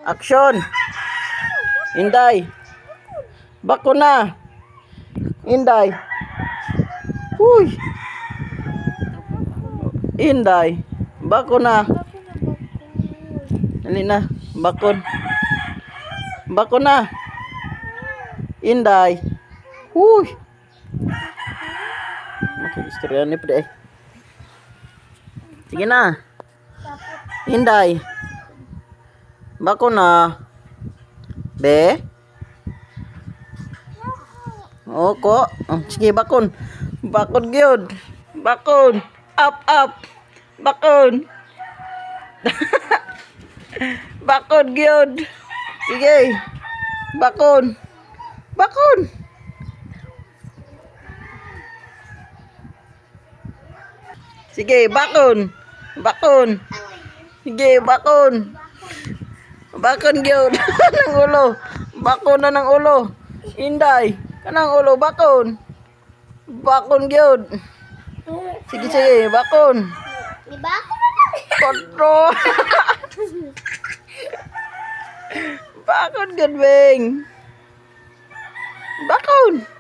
Action. Inday. Bako na. Inday. Uy. Inday. Bako na. Dali na. Bakon. Bako na. Inday. Uy. Istorya ni pre. Sige na. Inday. Bako na. Be. Oko. Sige bakon. Bakon gyud. Bakon. Up up. Bakon. Bakon gyud. Sige. Bakon. Bakon. Sige, bakon. Bakon. Sige, bakon. Bakon gyud. Nang ulo. Bakon na ng ulo. Inday, kanang ulo bakon. Bakon gyud. Sige, sige, bakon. Di ba ako na lang? Kodro. Bakon gyud, Beng. Bakon.